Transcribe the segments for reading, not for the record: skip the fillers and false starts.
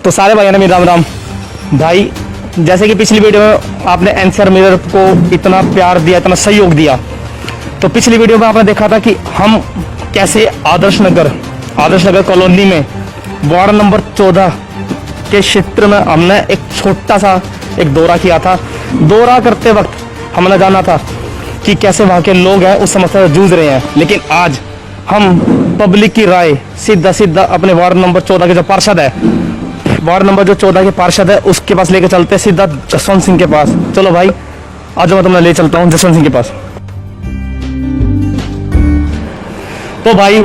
तो सारे भाइयों ने मेरा राम राम। भाई जैसे कि पिछली वीडियो में आपने एनसीआर मिरर को इतना प्यार दिया, इतना सहयोग दिया, तो पिछली वीडियो में आपने देखा था कि हम कैसे आदर्श नगर कॉलोनी में वार्ड नंबर 14 के क्षेत्र में हमने एक छोटा सा एक दौरा किया था। दौरा करते वक्त हमने जाना था कि कैसे वहाँ के लोग हैं उस समस्या से जूझ रहे हैं, लेकिन आज हम पब्लिक की राय सीधा अपने वार्ड नंबर 14 के जो पार्षद है, वार्ड नंबर जो 14 के पार्षद है उसके पास लेके चलते हैं, सीधा जसवंत सिंह के पास। चलो भाई आज मैं तुम्हें ले चलता हूँ जसवंत सिंह के पास। तो भाई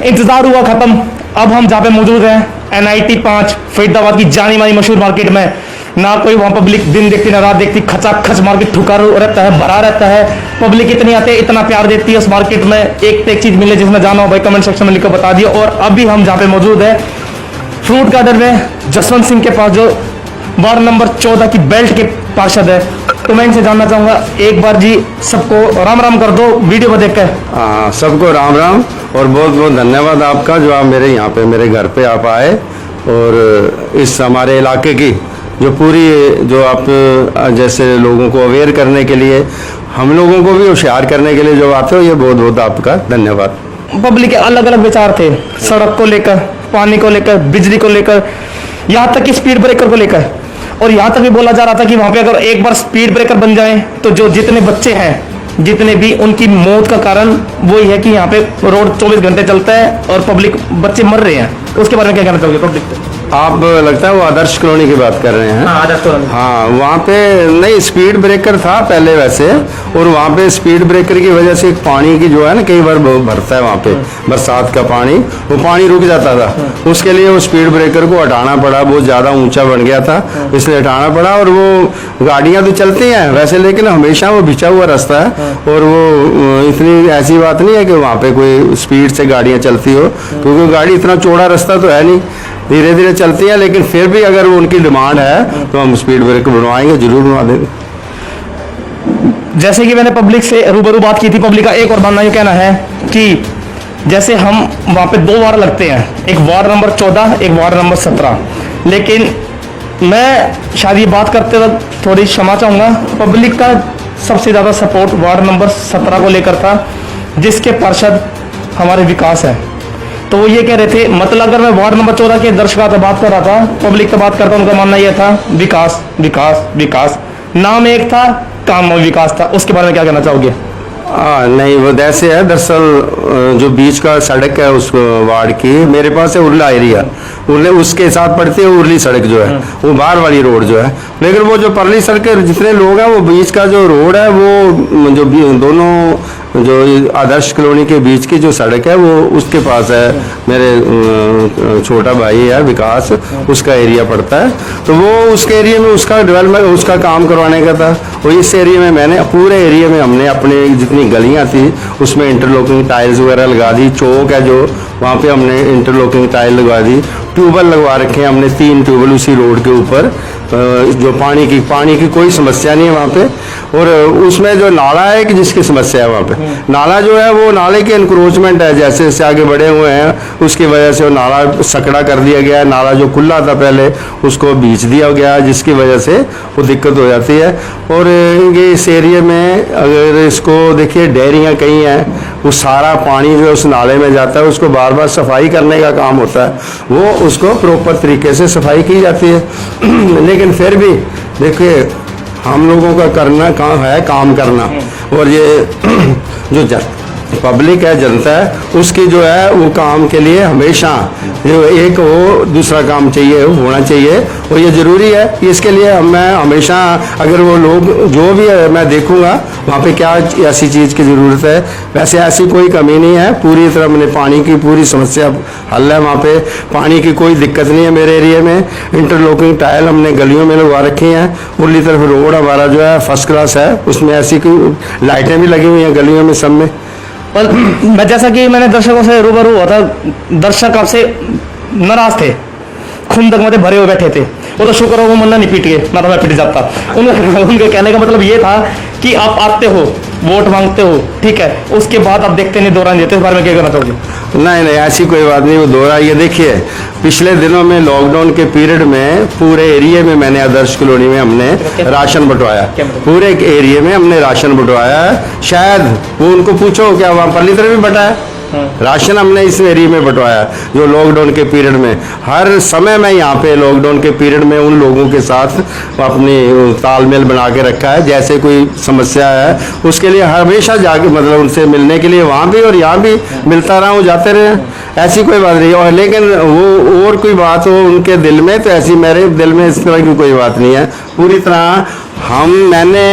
इंतजार हुआ खत्म, अब हम जहाँ पे मौजूद हैं NIT 5 फरीदाबाद की जानी मानी मशहूर मार्केट में। ना कोई वहाँ पब्लिक दिन देखती ना रात देखती, खचाखच मार्केट ठुका रहता है, भरा रहता है, पब्लिक इतनी आते इतना प्यार देती है उस मार्केट में। एक तो एक चीज मिले जिसमें जाना हो भाई कमेंट सेक्शन में लिखकर बता दिया। और अभी हम जहाँ पे मौजूद है फ्रूट गार्डन में जसवंत सिंह के पास, जो वार्ड नंबर 14 की बेल्ट के पार्षद है। तो मैं इनसे जानना चाहूंगा एक बार जी सबको राम राम कर दो वीडियो को देखकर। सबको राम राम और बहुत बहुत धन्यवाद आपका जो आप मेरे यहाँ पे मेरे घर पे आप आए और इस हमारे इलाके की जो पूरी जो आप जैसे लोगों को अवेयर करने के लिए, हम लोगों को भी होशियार करने के लिए जो आते हो, ये बहुत बहुत आपका धन्यवाद। पब्लिक के अलग अलग विचार थे, सड़क को लेकर, पानी को लेकर, बिजली को लेकर, यहाँ तक कि स्पीड ब्रेकर को लेकर। और यहाँ तक भी बोला जा रहा था कि वहाँ पे अगर एक बार स्पीड ब्रेकर बन जाए तो जो जितने बच्चे हैं, जितने भी, उनकी मौत का कारण वही है कि यहाँ पे रोड 24 घंटे चलता है और पब्लिक बच्चे मर रहे हैं। उसके बारे में क्या कहना चाहोगे पब्लिक पे? आप लगता है वो आदर्श कॉलोनी की बात कर रहे हैं? हाँ, आदर्श कॉलोनी। हाँ, वहाँ पे नहीं स्पीड ब्रेकर था पहले वैसे, और वहाँ पे स्पीड ब्रेकर की वजह से पानी की जो है ना कई बार भरता है वहाँ पे, बरसात का पानी, वो पानी रुक जाता था। उसके लिए वो स्पीड ब्रेकर को हटाना पड़ा, बहुत ज़्यादा ऊंचा बन गया था, इसलिए हटाना पड़ा। और वो गाड़ियाँ तो चलती हैं वैसे, लेकिन हमेशा वो बिछा हुआ रास्ता है और वो इतनी ऐसी बात नहीं है कि वहाँ पे कोई स्पीड से गाड़ियाँ चलती हो, क्योंकि गाड़ी इतना चौड़ा रास्ता तो है नहीं, धीरे धीरे चलती है। लेकिन फिर भी अगर उनकी डिमांड है तो हम स्पीड ब्रेकर बनवाएंगे, जरूर बनवा देंगे। जैसे कि मैंने पब्लिक से रूबरू बात की थी, पब्लिक का एक और मानना ये कहना है कि जैसे हम वहाँ पे 2 वार्ड लगते हैं, एक वार्ड नंबर 14, एक वार्ड नंबर 17, लेकिन मैं शायद ये बात करते वक्त थोड़ी क्षमा चाहूँगा, पब्लिक का सबसे ज़्यादा सपोर्ट वार्ड नंबर 17 को लेकर था, जिसके पार्षद हमारे विकास है। तो वो ये कह रहे थे, मतलब अगर मैं वार्ड नंबर 14 के दर्शकों से बात कर रहा था, पब्लिक से बात करता, उनका मानना यह था विकास विकास विकास, नाम एक था काम में विकास था। उसके बारे में क्या कहना चाहोगे? नहीं वो ऐसे है, दरअसल जो बीच का सड़क है उस वार्ड की, मेरे पास है उर्ला एरिया, उसके साथ पड़ती है उर्ली सड़क जो है, वो बाहर वाली रोड जो है। लेकिन वो जो परली सड़क के जितने लोग हैं, वो बीच का जो रोड है, वो जो दोनों जो आदर्श कॉलोनी के बीच की जो सड़क है वो उसके पास है, मेरे छोटा भाई है विकास, उसका एरिया पड़ता है। तो वो उसके एरिया में उसका डेवलपमेंट, उसका काम करवाने का था। और इस एरिया में मैंने पूरे एरिया में हमने अपने जितनी गलियां थी उसमें इंटरलॉकिंग टाइल्स वगैरह लगा दी। चौक है जो, वहाँ पे हमने इंटरलॉकिंग टाइल लगवा दी। ट्यूबवेल लगवा रखे हैं हमने, 3 ट्यूबवेल उसी रोड के ऊपर, जो पानी की कोई समस्या नहीं है वहाँ पे। और उसमें जो नाला है कि जिसकी समस्या है वहाँ पे, नाला जो है वो नाले के इंक्रोचमेंट है, जैसे जैसे आगे बढ़े हुए हैं उसकी वजह से वो नाला सकड़ा कर दिया गया है। नाला जो खुला था पहले उसको बीच दिया गया, जिसकी वजह से वो दिक्कत हो जाती है। और ये इस एरिया में अगर इसको देखिए, डेयरियाँ कई हैं, वो सारा पानी जो उस नाले में जाता है उसको बार बार सफाई करने का काम होता है, वो उसको प्रॉपर तरीके से सफाई की जाती है। लेकिन फिर भी देखिए, हम लोगों का करना काम है, काम करना। और ये जो पब्लिक है, जनता है, उसकी जो है वो काम के लिए हमेशा जो एक हो दूसरा काम चाहिए, होना चाहिए, और ये ज़रूरी है। इसके लिए मैं हमेशा, अगर वो लोग जो भी है, मैं देखूंगा वहाँ पे क्या ऐसी चीज़ की ज़रूरत है। वैसे ऐसी कोई कमी नहीं है, पूरी तरह मैंने पानी की पूरी समस्या हल है वहाँ पे, पानी की कोई दिक्कत नहीं है मेरे एरिया में। इंटरलॉकिंग टाइल हमने गलियों में लगवा रखी हैं, उर्ली तरफ रोड हमारा जो है फर्स्ट क्लास है, उसमें ऐसी कोई लाइटें भी लगी हुई हैं गलियों में सब में। और मैं जैसा कि मैंने दर्शकों से रूबरू हुआ था, दर्शक आपसे नाराज थे, खुंदक में भरे हुए बैठे थे। वो तो शुक्र हो वो मुन्ना नहीं पीट गए, ना तो मैं पिट जाता। उनके कहने का मतलब ये था कि आप आते हो, वोट मांगते हो, ठीक है, उसके बाद आप देखते नहीं, दौरान देते। इस बारे में क्या कहना चाहोगे? नहीं नहीं, ऐसी कोई बात नहीं। वो दोहरा ये देखिए, पिछले दिनों में लॉकडाउन के पीरियड में पूरे एरिया में मैंने आदर्श कॉलोनी में हमने राशन बंटवाया, पूरे एरिया में हमने राशन बंटवाया है। शायद वो उनको पूछो क्या वहाँ परली तरफ भी बटा है राशन हमने इस एरिया में बंटवाया जो लॉकडाउन के पीरियड में। हर समय मैं यहाँ पे लॉकडाउन के पीरियड में उन लोगों के साथ अपनी तालमेल बना के रखा है। जैसे कोई समस्या है उसके लिए हमेशा जाके मतलब उनसे मिलने के लिए वहाँ भी और यहाँ भी मिलता रहा हूँ, जाते रहे, ऐसी कोई बात नहीं। और लेकिन वो और कोई बात हो उनके दिल में, तो ऐसी मेरे दिल में इस तरह की कोई बात नहीं है। पूरी तरह मैंने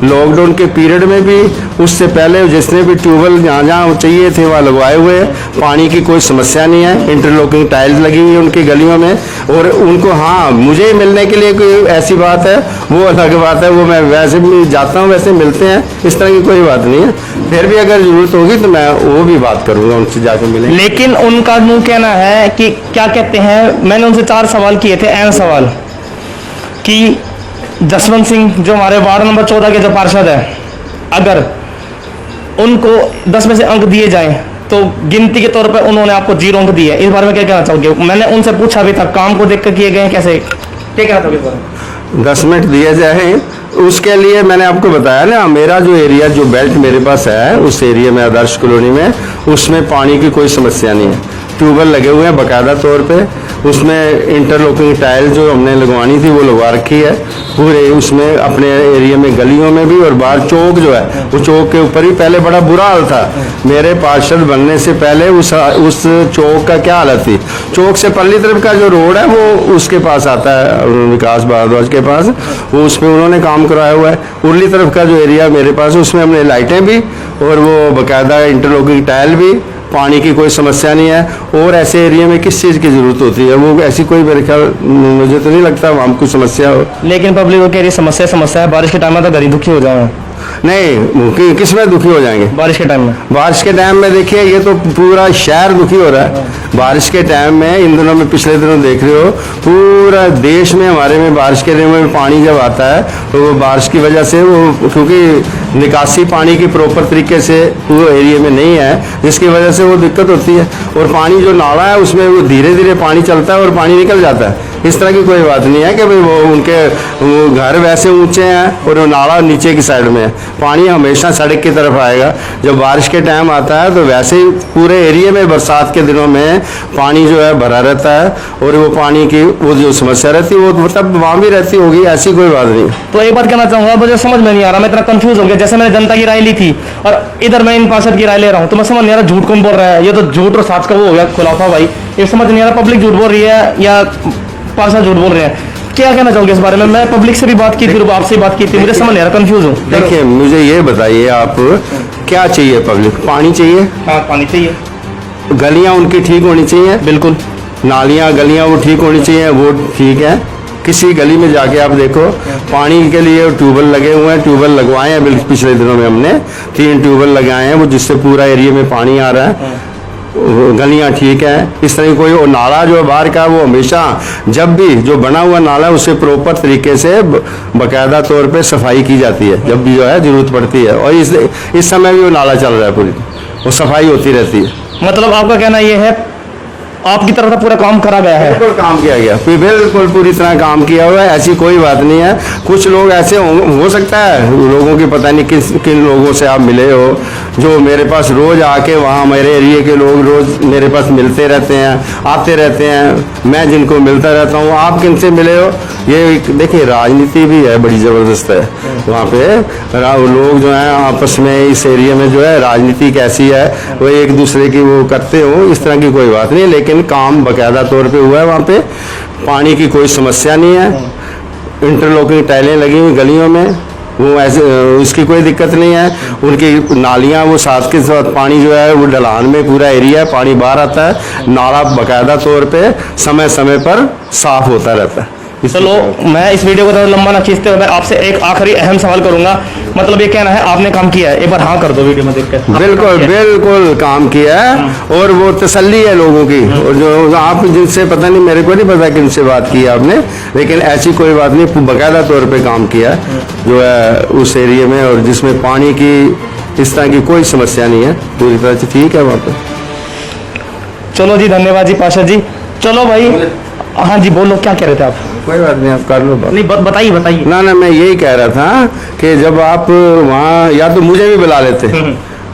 लॉकडाउन के पीरियड में भी, उससे पहले जिसने भी ट्यूबवेल जहाँ जहाँ चाहिए थे वहाँ लगवाए हुए हैं। पानी की कोई समस्या नहीं है, इंटरलॉकिंग टाइल्स लगी हुई है उनकी गलियों में। और उनको हाँ मुझे मिलने के लिए कोई ऐसी बात है वो अलग बात है, वो मैं वैसे भी जाता हूँ, वैसे मिलते हैं, इस तरह की कोई बात नहीं है। फिर भी अगर जरूरत होगी तो मैं वो भी बात करूँगा, उनसे जाके मिलेंगे। लेकिन उनका यूँ कहना है कि क्या कहते हैं, मैंने उनसे 4 सवाल किए थे, अहम सवाल, कि जसवंत सिंह जो हमारे वार्ड नंबर 14 के जो पार्षद है, अगर उनको 10 में से अंक दिए जाएं तो गिनती के तौर पर उन्होंने आपको 0 अंक दिए। इस बारे में क्या कहना चाहोगे? मैंने उनसे पूछा भी था, काम को देखकर किए गए कैसे, क्या कहना चाहोगे इस बारे में? 10 मिनट दिए जाए उसके लिए मैंने आपको बताया ना, मेरा जो एरिया जो बेल्ट मेरे पास है उस एरिया में आदर्श कॉलोनी में, उसमें पानी की कोई समस्या नहीं है। ट्यूबवेल लगे हुए हैं बाकायदा तौर पे, उसमें इंटरलॉकिंग टाइल जो हमने लगवानी थी वो लगवा रखी है पूरे उसमें, अपने एरिया में गलियों में भी। और बाहर चौक जो है वो चौक के ऊपर ही पहले बड़ा बुरा हाल था। मेरे पार्षद बनने से पहले उस चौक का क्या हालत थी, चौक से पल्ली तरफ का जो रोड है वो उसके पास आता है, विकास भारद्वाज के पास, वो उसमें उन्होंने काम कराया हुआ है। उर्ली तरफ का जो एरिया मेरे पास है उसमें हमने लाइटें भी और वो बाकायदा इंटरलॉकिंग टाइल भी, पानी की कोई समस्या नहीं है। और ऐसे एरिया में किस चीज़ की ज़रूरत होती है, वो ऐसी कोई मेरे ख्याल मुझे तो नहीं लगता वहाँ कोई समस्या हो। लेकिन पब्लिक को कह रही समस्या है, बारिश के टाइम में तो गरीब दुखी हो जाए। नहीं, किस में दुखी हो जाएंगे? बारिश के टाइम में, बारिश के टाइम में देखिए ये तो पूरा शहर दुखी हो रहा है बारिश के टाइम में। इन दिनों में, पिछले दिनों देख रहे हो पूरा देश में हमारे में बारिश के दिनों में पानी जब आता है तो वो बारिश की वजह से वो, क्योंकि निकासी पानी की प्रॉपर तरीके से पूरे एरिया में नहीं है, जिसकी वजह से वो दिक्कत होती है। और पानी जो नाला है उसमें वो धीरे धीरे पानी चलता है और पानी निकल जाता है। इस तरह की कोई बात नहीं है कि भाई वो घर वैसे ऊंचे हैं और वो नाला नीचे की साइड में है। पानी हमेशा सड़क की तरफ आएगा। जब बारिश के टाइम आता है तो वैसे ही पूरे एरिया में बरसात के दिनों में पानी जो है भरा रहता है और वो पानी की वो जो समस्या रहती है वो मतलब वहाँ भी रहती होगी, ऐसी कोई बात नहीं। तो एक बात कहना चाहूँगा, मुझे समझ में नहीं आ रहा, मैं इतना कंफ्यूज हो गया। जैसे मैंने जनता की राय ली थी और इधर मैं इन पार्षद की राय ले रहा हूँ, तो मैं समझ नहीं आ रहा झूठ कौन बोल रहा है। ये तो झूठ और साच का वो हो गया खुलासा भाई, ये समझ नहीं आ रहा पब्लिक झूठ बोल रही है या पार्षद झूठ बोल रहे हैं। क्या कहना चाहोगे इस बारे में? मैं पब्लिक से भी बात की थी, आपसे बात की थी, मुझे समझ नहीं आ रहा, कंफ्यूज हूँ। देखिए मुझे ये बताइए आप क्या चाहिए? पब्लिक पानी चाहिए। हाँ, पानी चाहिए। गलियां उनकी ठीक होनी चाहिए, बिल्कुल। नालियां गलियां वो ठीक होनी चाहिए, वो ठीक है। किसी गली में जाके आप देखो पानी के लिए ट्यूबवेल लगे हुए हैं, ट्यूबवेल लगवाए हैं। बिल्कुल पिछले दिनों में हमने 3 ट्यूबवेल लगाए हैं वो, जिससे पूरा एरिया में पानी आ रहा है। गलियां ठीक है, इस तरह की कोई। और नाला जो बाहर का वो हमेशा जब भी जो बना हुआ नाला है उससे प्रॉपर तरीके से बाकायदा तौर पे सफाई की जाती है जब भी जो है जरूरत पड़ती है। और इस समय भी वो नाला चल रहा है, पूरी वो सफाई होती रहती है। मतलब आपका कहना ये है आपकी तरफ से पूरा काम करा गया है? बिल्कुल काम किया गया, बिल्कुल पूरी तरह काम किया हुआ है, ऐसी कोई बात नहीं है। कुछ लोग ऐसे हो सकता है लोगों की पता नहीं किन लोगों से आप मिले हो जो मेरे पास रोज आके, वहाँ मेरे एरिया के लोग रोज मेरे पास मिलते रहते हैं, आते रहते हैं, मैं जिनको मिलता रहता हूँ। आप किन से मिले हो? ये देखिए राजनीति भी है, बड़ी ज़बरदस्त है वहाँ पे। लोग जो हैं आपस में इस एरिया में जो है राजनीति कैसी है वो एक दूसरे की वो करते हो, इस तरह की कोई बात नहीं है। लेकिन काम बाकायदा तौर पे हुआ है वहाँ पे, पानी की कोई समस्या नहीं है। इंटरलॉकिंग टाइलें लगी हुई गलियों में, वो ऐसे उसकी कोई दिक्कत नहीं है। उनकी नालियाँ वो साथ के साथ पानी जो है वो ढलान में पूरा एरिया पानी बाहर आता है, नाला बाकायदा तौर पे समय समय पर साफ होता रहता है। चलो मैं इस वीडियो को ज़्यादा लंबा ना खींचते हुए मैं आपसे एक आखिरी अहम सवाल करूंगा, मतलब ये कहना है आपने काम किया है, एक बार हाँ कर दो वीडियो में देख कर। बिल्कुल बिल्कुल काम किया है और वो तसल्ली है लोगों की। और जो आप जिनसे पता नहीं, मेरे को नहीं पता कि उनसे बात की आपने, लेकिन ऐसी कोई बात नहीं, बाकायदा तौर पे काम किया है जो है उस एरिया में, और जिसमें पानी की इस तरह की कोई समस्या नहीं है, पूरी तरह से ठीक है वहाँ पे। चलो जी, धन्यवाद जी पाशा जी। चलो भाई, हाँ जी बोलो, क्या कह रहे थे आप? कोई बात नहीं, आप कर लो बात। नहीं बताइए बताइए। ना मैं यही कह रहा था कि जब आप वहाँ, या तो मुझे भी बुला लेते,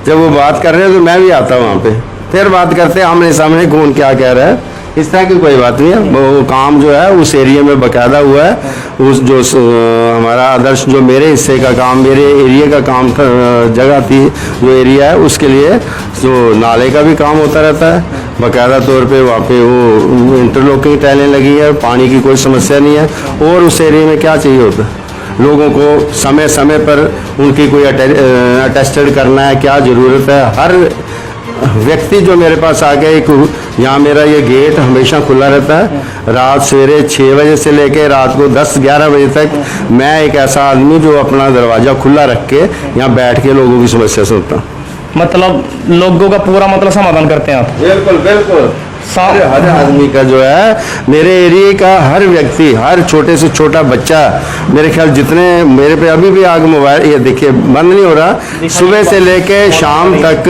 जब वो बात कर रहे हैं तो मैं भी आता वहाँ पे, फिर बात करते आमने सामने कौन क्या कह रहा है। इस तरह की कोई बात नहीं है। वो काम जो है उस एरिया में बकायदा हुआ है, उस जो हमारा आदर्श जो मेरे हिस्से का काम, मेरे एरिया का काम जगह थी जो एरिया है, उसके लिए जो नाले का भी काम होता रहता है बकायदा तौर पे। वहाँ पे वो इंटरलॉकिंग टाइलें लगी है, पानी की कोई समस्या नहीं है। और उस एरिया में क्या चाहिए होता है, लोगों को समय समय पर उनकी कोई अटेस्टेड करना है, क्या ज़रूरत है। हर व्यक्ति जो मेरे पास आ गया, एक यहाँ मेरा ये गेट हमेशा खुला रहता है, रात सवेरे 6 बजे से लेकर रात को 10-11 बजे तक मैं एक ऐसा आदमी जो अपना दरवाज़ा खुला रख के यहाँ बैठ के लोगों की समस्या सुनता हूँ। मतलब लोगों का पूरा मतलब समाधान करते हैं आप? बिल्कुल बिल्कुल। हर आदमी का जो है, मेरे एरिया का हर व्यक्ति, हर छोटे से छोटा बच्चा, मेरे ख्याल जितने मेरे पे अभी भी आगे मोबाइल, ये देखिए बंद नहीं हो रहा, सुबह से लेके शाम तक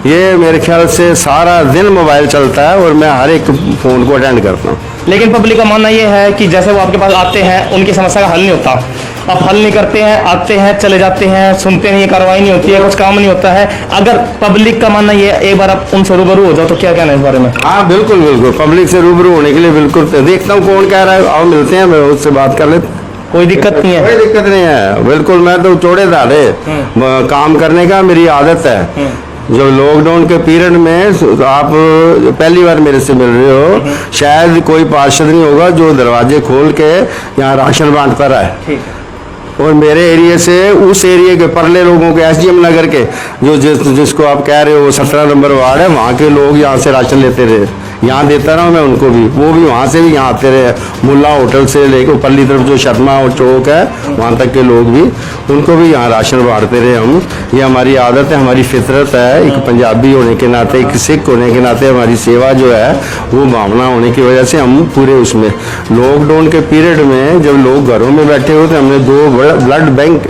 ये मेरे ख्याल से सारा दिन मोबाइल चलता है और मैं हर एक फ़ोन को अटेंड करता हूँ। लेकिन पब्लिक का मानना ये है कि जैसे वो आपके पास आते हैं उनकी समस्या का हल नहीं होता, आप हल नहीं करते हैं, आते हैं चले जाते हैं, सुनते नहीं, कार्रवाई नहीं होती है, कुछ काम नहीं होता है। अगर पब्लिक का मानना ये एक बार आप उनसे रूबरू हो जाओ तो क्या कहना है इस बारे में? हाँ बिल्कुल बिल्कुल, पब्लिक से रूबरू होने के लिए बिल्कुल देखता हूँ कौन कह रहा है, आओ मिलते हैं, मैं उससे बात कर लेते। कोई दिक्कत नहीं है? कोई दिक्कत नहीं है, बिल्कुल। मैं तो चौड़े दाढ़े काम करने का मेरी आदत है। जो लॉकडाउन के पीरियड में आप पहली बार मेरे से मिल रहे हो, शायद कोई पार्षद नहीं होगा जो दरवाजे खोल के यहाँ राशन बांटता रहा है। और मेरे एरिया से उस एरिया के परले लोगों के, एसडीएम नगर के, जो जिसको आप कह रहे हो 17 नंबर वार्ड है, वहाँ के लोग यहाँ से राशन लेते रहे, यहाँ देता रहा मैं उनको भी, वो भी वहाँ से भी यहाँ आते रहे। मुल्ला होटल से लेकर परली तरफ जो शर्मा और चौक है वहाँ तक के लोग भी, उनको भी यहाँ राशन बांटते रहे हम। ये हमारी आदत है, हमारी फितरत है, एक पंजाबी होने के नाते, एक सिख होने के नाते हमारी सेवा जो है वो भावना होने की वजह से हम पूरे उसमें। लॉकडाउन के पीरियड में जब लोग घरों में बैठे हुए थे, हमने 2 ब्लड बैंक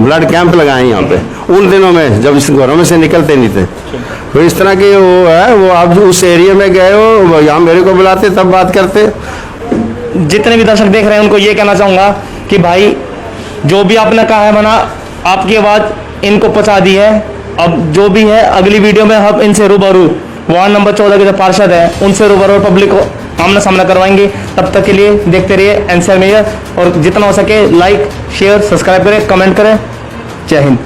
ब्लड कैंप लगाए यहाँ पे उन दिनों में, जब इस घरों में से निकलते नहीं थे। तो इस तरह के वो है, वो आप जो उस एरिया में गए हो, यहाँ मेरे को बुलाते तब बात करते। जितने भी दर्शक देख रहे हैं उनको ये कहना चाहूँगा कि भाई जो भी आपने कहा है मना, आपकी आवाज़ इनको पहुँचा दी है। अब जो भी है अगली वीडियो में हम इनसे रूबरू, वार्ड नंबर 14 के जो पार्षद हैं उनसे रूबरू पब्लिक को आमना सामना करवाएंगे। तब तक के लिए देखते रहिए एनसीआर मीडिया, और जितना हो सके लाइक शेयर सब्सक्राइब करें, कमेंट करें। जय हिंद।